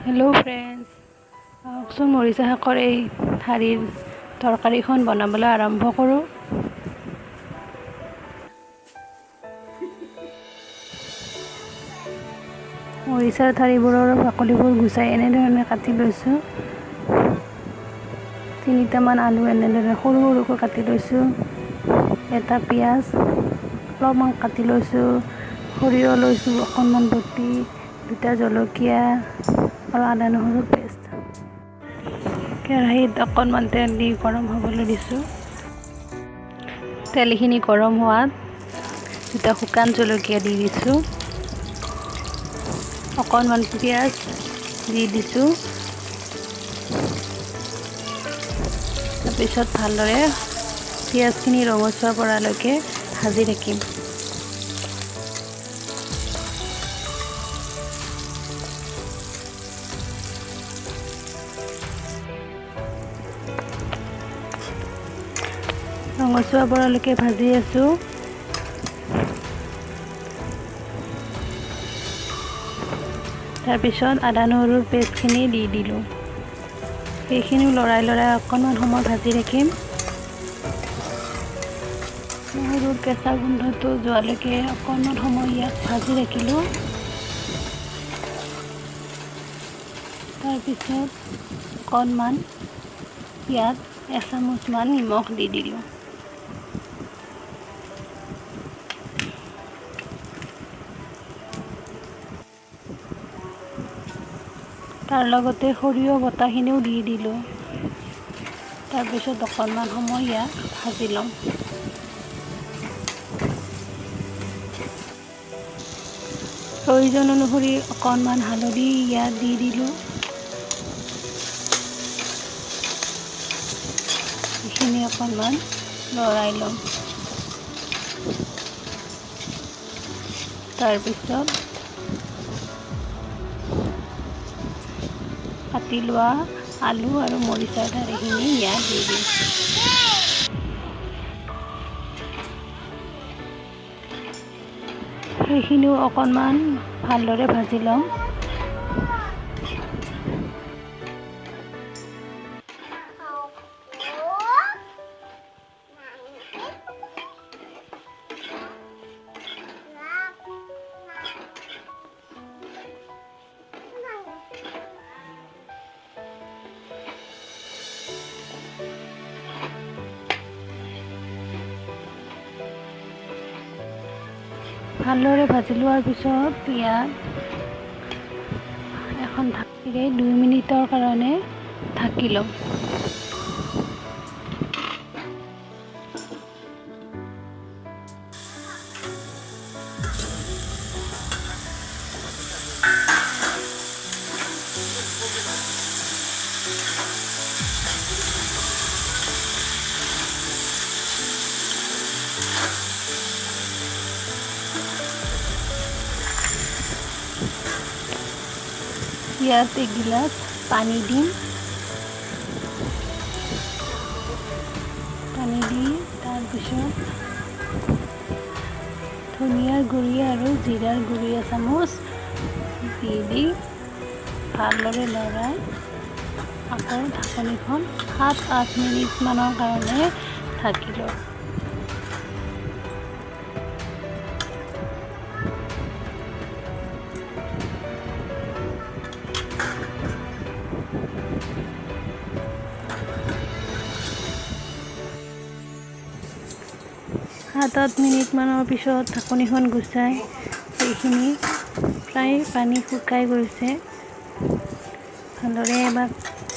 Hello' friends, আহকচোন মৰিচা শাকৰ এই ঠাৰিৰ তৰকাৰীখন বনাবলৈ আৰম্ভ কৰোঁ। মৰিচাৰ ঠাৰিবোৰৰ বাকলিবোৰ গুচাই এনেধৰণে কাটি লৈছোঁ। 3টামান আলু এনেদৰে সৰু সৰুকৈ কাটি লৈছোঁ। এটা পিঁয়াজ অলপমান কাটি লৈছোঁ। সৰিয়হ লৈছোঁ অকণমান বটি, 2টা জলকীয়া আৰু আদা নহৰু পেষ্ট। কেৰাহীত অকণমান তেল দি গৰম হ'বলৈ দিছোঁ। তেলখিনি গৰম হোৱাত 2টা শুকান জলকীয়া দি দিছোঁ। অকণমান পিঁয়াজ দি দিছোঁ। তাৰপিছত ভালদৰে পিঁয়াজখিনি ৰঙচুৱা পৰালৈকে ভাজি থাকিম। ৰঙচুৱা পৰালৈকে ভাজি আছোঁ। তাৰপিছত আদা নহৰুৰ পেষ্টখিনি দি দিলোঁ। সেইখিনিও লৰাই অকণমান সময় ভাজি ৰাখিম। নহৰুৰ কেঁচা গোন্ধটো যোৱালৈকে অকণমান সময় ইয়াক ভাজি ৰাখিলোঁ। তাৰপিছত অকণমান ইয়াত এচামুচমান নিমখ দি দিলোঁ। তাৰ লগতে সৰিয়হ বটাখিনিও দি দিলোঁ। তাৰপিছত অকণমান সময় ইয়াক ভাজি ল'ম। প্ৰয়োজন অনুসৰি অকণমান হালধি ইয়াত দি দিলোঁ। এইখিনি অকণমান লৰাই ল'ম। তাৰপিছত কাটি লোৱা আলু আৰু মৰিচাৰ ঠাৰিখিনি ইয়াত দি দিম। সেইখিনিও অকণমান ভালদৰে ভাজি ল'ম। ভালদৰে ভাজি লোৱাৰ পিছত ইয়াত এখন ঢাকনিৰে 2 মিনিটৰ কাৰণে ঢাকি ল'ম। ইয়াত 1 গিলাচ পানী দিম। পানী দি তাৰপিছত ধনিয়াৰ গুড়ি আৰু জিৰাৰ গুড়ি এচামুচ দি ভালদৰে লৰাই আকৌ ঢাকনিখন 7-8 মিনিটমানৰ কাৰণে ঢাকি লওঁ। সাত-আঠ মিনিটমানৰ পিছত ঢাকনিখন গুচাই এইখিনি প্ৰায় পানী শুকাই গৈছে। ভালদৰে এবাৰ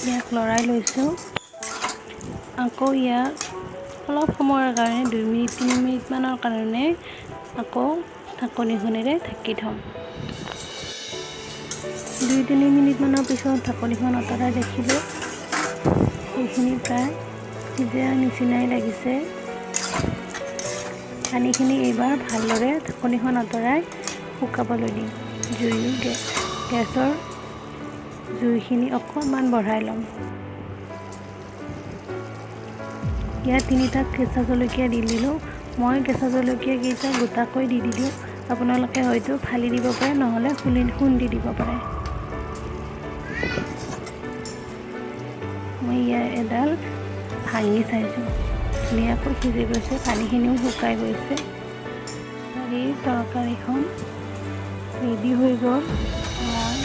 ইয়াক লৰাই লৈছোঁ। আকৌ ইয়াক অলপ সময়ৰ কাৰণে 2-3 মিনিটমানৰ কাৰণে আকৌ ঢাকনিখনেৰে ঢাকি থ'ম। 2-3 মিনিটমানৰ পিছত ঢাকনিখন আঁতৰাই দেখিলোঁ এইখিনি প্ৰায় সিজাৰ নিচিনাই লাগিছে। পানীখিনি এইবাৰ ভালদৰে ঢাকনিখন আঁতৰাই শুকাবলৈ দিম। গেছৰ জুইখিনি অকণমান বঢ়াই ল'ম। ইয়াত 3টা কেঁচা জলকীয়া দি দিলোঁ। মই কেঁচা জলকীয়াকেইটা গোটাকৈ দি দিলোঁ। আপোনালোকে হয়তো ফালি দিব পাৰে, নহ'লে খুন্দি দিব পাৰে। মই ইয়াৰ এডাল ভাঙি চাইছোঁ, ধুনীয়াকৈ সিজি গৈছে, পানীখিনিও শুকাই গৈছে। এই তৰকাৰীখন ৰেডি হৈ গ'ল। মই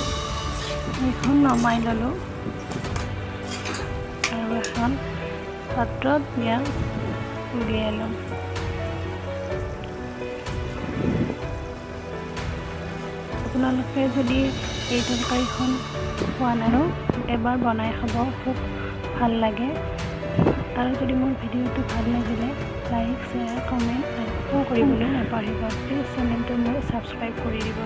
এইখন নমাই ল'লোঁ আৰু এখন পাত্ৰত ইয়াক উলিয়াই ল'ম। আপোনালোকে যদি এই তৰকাৰীখন খোৱা নাই এবাৰ বনাই খাব, খুব ভাল লাগে। আৰু যদি মোৰ ভিডিঅ'টো ভাল লাগিলে লাইক, শ্বেয়াৰ, কমেণ্ট আৰু কৰিবলৈ নাপাহৰিব। প্লিজ চেনেলটো মোৰ ছাবস্ক্ৰাইব কৰি দিব।